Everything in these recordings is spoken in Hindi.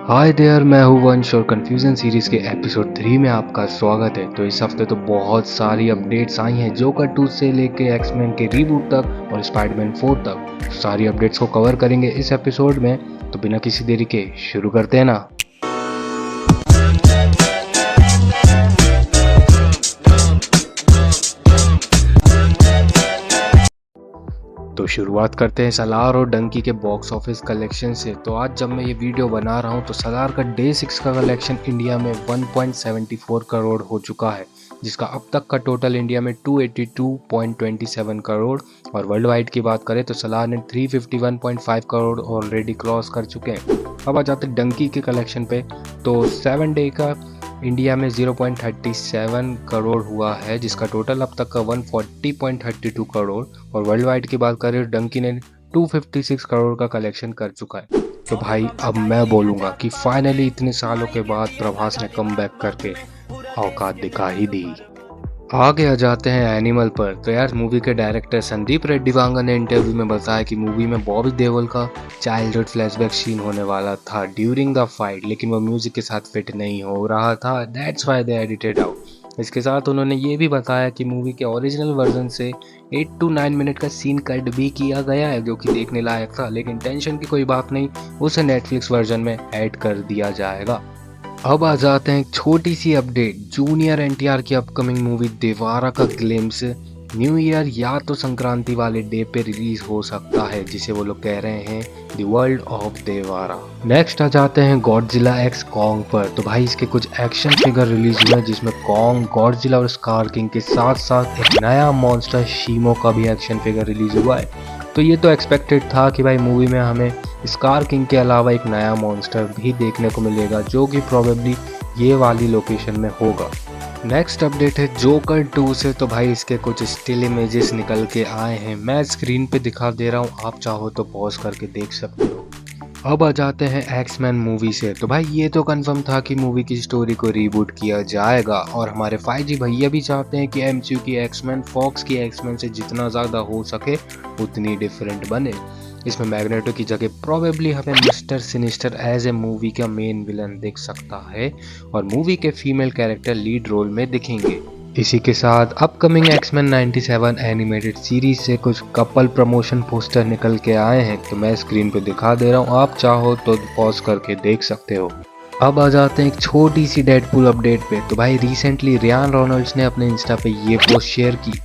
हाय देयर, मैं हूँ वंश और कन्फ्यूजन सीरीज के एपिसोड 3 में आपका स्वागत है। तो इस हफ्ते तो बहुत सारी अपडेट्स आई हैं, जोकर 2 से लेके एक्समैन के रीबूट तक और स्पाइडरमैन 4 तक। तो सारी अपडेट्स को कवर करेंगे इस एपिसोड में। तो बिना किसी देरी के शुरू करते हैं ना। तो शुरुआत करते हैं सलार और डंकी के बॉक्स ऑफिस कलेक्शन से। तो आज जब मैं ये वीडियो बना रहा हूँ तो सलार का डे 6 का कलेक्शन इंडिया में 1.74 करोड़ हो चुका है, जिसका अब तक का टोटल इंडिया में 282.27 करोड़। और वर्ल्ड वाइड की बात करें तो सलार ने 351.5 करोड़ ऑलरेडी क्रॉस कर चुके हैं। अब आ जाते हैं डंकी के कलेक्शन पे। तो 7 डे का इंडिया में 0.37 करोड़ हुआ है, जिसका टोटल अब तक का 140.32 करोड़। और वर्ल्ड वाइड की बात करें डंकी ने 256 करोड़ का कलेक्शन कर चुका है। तो भाई अब मैं बोलूँगा कि फाइनली इतने सालों के बाद प्रभास ने कम बैक करके औकात दिखा ही दी। आगे आ जाते हैं एनिमल पर। तो यार मूवी के डायरेक्टर संदीप रेड्डी वांगा ने इंटरव्यू में बताया कि मूवी में बॉबी देओल का चाइल्डहुड फ्लैशबैक सीन होने वाला था ड्यूरिंग द फाइट, लेकिन वो म्यूजिक के साथ फिट नहीं हो रहा था। That's why they edited out. इसके साथ उन्होंने ये भी बताया कि मूवी के ओरिजिनल वर्जन से 8 to 9 मिनट का सीन कट भी किया गया है, जो कि देखने लायक था, लेकिन टेंशन की कोई बात नहीं, उसे नेटफ्लिक्स वर्जन में ऐड कर दिया जाएगा। अब आ जाते हैं एक छोटी सी अपडेट। जूनियर एनटीआर की अपकमिंग मूवी देवारा का ग्लिम्स न्यू ईयर या तो संक्रांति वाले डे पे रिलीज हो सकता है, जिसे वो लोग कह रहे हैं the world of Devara. Next आ जाते हैं गॉडजिला एक्स कॉन्ग पर। तो भाई इसके कुछ एक्शन फिगर रिलीज हुए हैं, जिसमें कॉन्ग, गॉडजिला और स्कार किंग के साथ साथ एक नया मॉन्स्टर शीमो का भी एक्शन फिगर रिलीज हुआ है। तो ये तो एक्सपेक्टेड था कि भाई मूवी में हमें स्कार किंग के अलावा एक नया मॉन्स्टर भी देखने को मिलेगा, जो कि प्रोबेबली ये वाली लोकेशन में होगा। नेक्स्ट अपडेट है जोकर 2 से। तो भाई इसके कुछ स्टिल इमेजेस निकल के आए हैं, मैं स्क्रीन पे दिखा दे रहा हूँ, आप चाहो तो पॉज करके देख सकते हो। अब आ जाते हैं एक्समैन मूवी से। तो भाई ये तो कंफर्म था कि मूवी की स्टोरी को रीबूट किया जाएगा, और हमारे 5G भैया भी चाहते हैं कि एमसीयू की एक्समैन फॉक्स की एक्समैन से जितना ज़्यादा हो सके उतनी डिफरेंट बने। इसमें मैग्नेटो की जगह प्रोबेबली हमें Mister Sinister as a movie का मेन विलन दिख सकता है, और मूवी के फीमेल कैरेक्टर लीड रोल में दिखेंगे। इसी के साथ अपकमिंग एक्समैन 97 एनिमेटेड सीरीज से कुछ कपल प्रमोशन पोस्टर निकल के आए हैं, तो मैं स्क्रीन पे दिखा दे रहा हूँ, आप चाहो तो पॉज करके देख सकते हो। अब आ जाते हैं एक छोटी सी डेडपूल अपडेट पे। तो भाई रिसेंटली रियान रोनल्ड्स ने अपने इंस्टा पे ये पोस्ट शेयर की,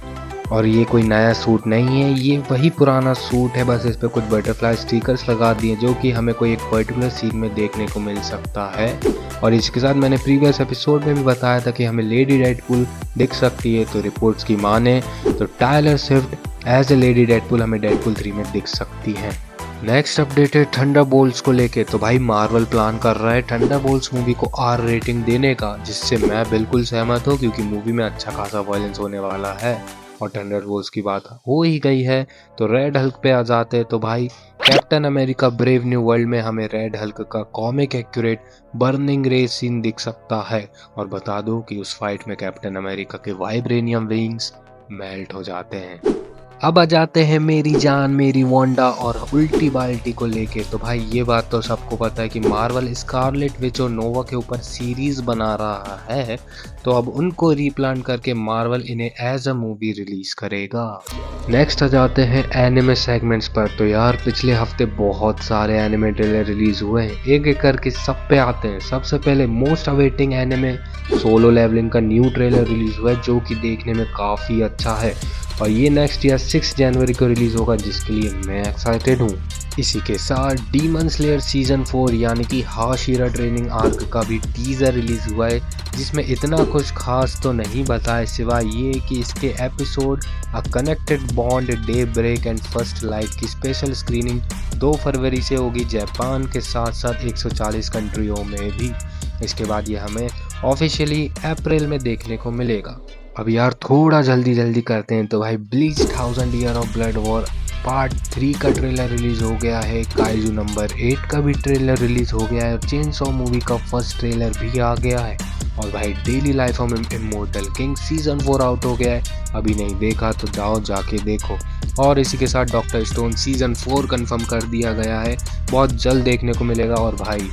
और ये कोई नया सूट नहीं है, ये वही पुराना सूट है, बस इस पे कुछ बटरफ्लाई स्टिकर्स लगा दिए, जो कि हमें कोई एक पर्टिकुलर सीन में देखने को मिल सकता है। और इसके साथ मैंने प्रीवियस एपिसोड में भी बताया था कि हमें लेडी डेडपूल दिख सकती है। तो रिपोर्ट्स की माने तो Taylor Swift as a lady Deadpool हमें डेडपूल 3 में दिख सकती हैं। नेक्स्ट अपडेट है थंडरबोल्ट्स को लेके। तो भाई मार्वल प्लान कर रहा है थंडरबोल्ट्स मूवी को R रेटिंग देने का, जिससे मैं बिल्कुल सहमत हूँ, क्योंकि मूवी में अच्छा खासा वायलेंस होने वाला है। और थंडरबोल्ट्स की बात हो ही गई है तो रेड हल्क पे आ जाते हैं। तो भाई captain America brave new world में हमें रेड हल्क का कॉमिक एक्यूरेट बर्निंग रे सीन दिख सकता है, और बता दो कि उस फाइट में कैप्टन अमेरिका के वाइब्रेनियम विंग्स मेल्ट हो जाते हैं। अब आ जाते हैं मेरी जान मेरी वांडा और उल्टी बाल्टी को लेके। तो भाई ये बात तो सबको पता है कि मार्वल स्कारलेट विच और नोवा के ऊपर सीरीज बना रहा है, तो अब उनको रीप्लान करके मार्वल इन्हें एज अ मूवी रिलीज करेगा। नेक्स्ट आ जाते हैं एनिमे सेगमेंट्स पर। तो यार पिछले हफ्ते बहुत सारे एनिमे ट्रेलर रिलीज हुए हैं, एक एक करके सब पे आते हैं। सबसे पहले most awaiting anime Solo Leveling का न्यू ट्रेलर रिलीज हुआ है, जो कि देखने में काफ़ी अच्छा है, और ये नेक्स्ट ईयर 6 जनवरी को रिलीज होगा, जिसके लिए मैं एक्साइटेड हूँ। इसी के साथ डीमन स्लेयर सीजन 4 यानी कि हाशिरा ट्रेनिंग आर्क का भी टीजर रिलीज हुआ है, जिसमें इतना कुछ खास तो नहीं बताया, सिवाय ये कि इसके episode A Connected Bond, Daybreak and First Light की स्पेशल स्क्रीनिंग 2 फरवरी से होगी जापान के साथ साथ 140 कंट्रियों में भी। इसके बाद ये हमें ऑफिशियली अप्रैल में देखने को मिलेगा। अब यार थोड़ा जल्दी करते हैं। तो भाई bleach 1000 year of blood war part 3 का ट्रेलर रिलीज हो गया है, काइजू नंबर 8 का भी ट्रेलर रिलीज हो गया है, और चेनसॉ मूवी का फर्स्ट ट्रेलर भी आ गया है, और भाई daily life of immortal king season 4 out हो गया है। अभी नहीं देखा तो जाओ जाके देखो। और इसी के साथ डॉक्टर स्टोन सीजन 4 कंफर्म कर दिया गया है, बहुत जल्द देखने को मिलेगा। और भाई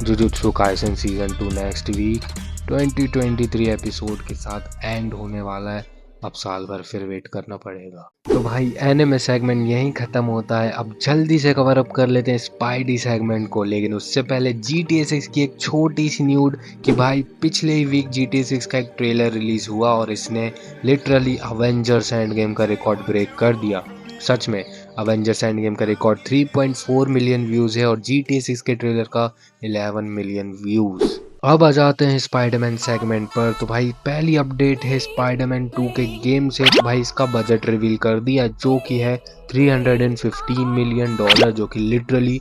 Jujutsu Kaisen season 2 next week 2023 episode के साथ एंड होने वाला है। अब साल भर फिर वेट करना पड़ेगा। तो भाई एनिमे सेगमेंट यहीं खत्म होता है। अब जल्दी से कवर अप कर लेते हैं स्पाइडी सेगमेंट को, लेकिन उससे पहले GTA 6 की एक छोटी सी न्यूड कि भाई पिछले ही वीक GTA 6 का एक ट्रेलर रिलीज हुआ और इसने लिटरली अवेंजर्स एंड गेम का रिकॉर्ड ब्रेक कर दिया। सच में अवेंजर्स एंड गेम का रिकॉर्ड 3.4 मिलियन व्यूज है और GTA 6 के ट्रेलर का 11 मिलियन व्यूज। अब आ जाते हैं स्पाइडरमैन सेगमेंट पर। तो भाई पहली अपडेट है स्पाइडरमैन 2 के गेम से। तो भाई इसका बजट रिवील कर दिया जो कि है $315 मिलियन, जो कि लिटरली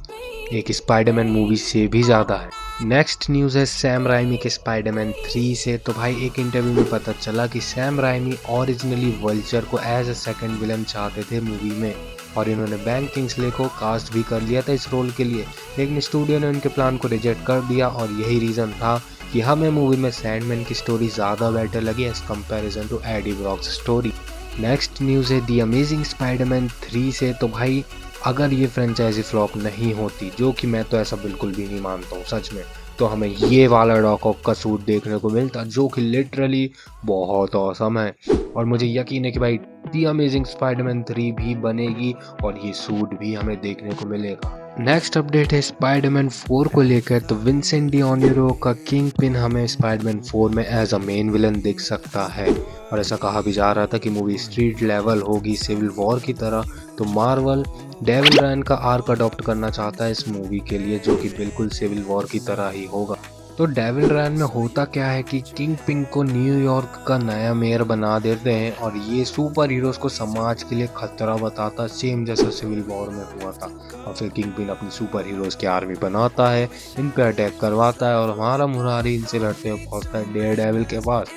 एक स्पाइडरमैन मूवी से भी ज़्यादा है। नेक्स्ट न्यूज़ है सैम राइमी के स्पाइडरमैन 3 से। तो भाई एक इंटरव्यू में पता चला कि सैम राइमी ओरिजिनली वल्चर को एज अ सेकंड विलन चाहते थे मूवी में और इन्होंने बेन किंग्सले को कास्ट भी कर लिया था इस रोल के लिए, लेकिन स्टूडियो ने उनके प्लान को रिजेक्ट कर दिया और यही रीज़न था कि हमें मूवी में सैंडमैन की स्टोरी ज़्यादा बेटर लगी as comparison to Eddie Brock's story. Next news है दी अमेजिंग स्पाइडरमैन 3 से। तो भाई अगर ये फ्रेंचाइजी फ्लॉप नहीं होती, जो कि मैं तो ऐसा बिल्कुल भी नहीं मानता हूँ सच में, तो हमें ये वाला डॉक ऑक का सूट देखने को मिलता जो कि लिटरली बहुत औसम है। और मुझे यकीन है कि भाई दी अमेजिंग स्पाइडरमैन 3 भी बनेगी और ये सूट भी हमें देखने को मिलेगा। नेक्स्ट अपडेट है स्पाइडरमैन 4 को लेकर। तो विंसेंट डिओनिरो का किंग पिन हमें स्पाइडरमैन 4 में एज अ मेन विलन दिख सकता है और ऐसा कहा भी जा रहा था कि मूवी स्ट्रीट लेवल होगी सिविल वॉर की तरह। तो मार्वल डेविल रैन का आर्क अडॉप्ट करना चाहता है इस मूवी के लिए, जो कि बिल्कुल सिविल वॉर की तरह ही होगा। तो डेविल रैन में होता क्या है कि किंग पिन को न्यूयॉर्क का नया मेयर बना देते हैं और ये सुपर हीरोज को समाज के लिए खतरा बताता, सेम जैसा सिविल वॉर में हुआ था। और फिर किंग पिन अपनी सुपर हीरोज की आर्मी बनाता है, इन पे अटैक करवाता है और हमारा मुरारी इनसे लड़ते हुए पहुंचता है डेयर डेविल के पास,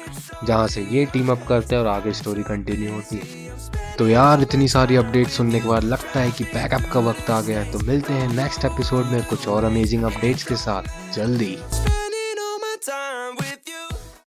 जहाँ से ये टीम अप करते हैं और आगे स्टोरी कंटिन्यू होती है। तो यार इतनी सारी अपडेट सुनने के बाद लगता है कि पैकअप का वक्त आ गया है। तो मिलते हैं नेक्स्ट एपिसोड में कुछ और अमेजिंग अपडेट्स के साथ जल्दी।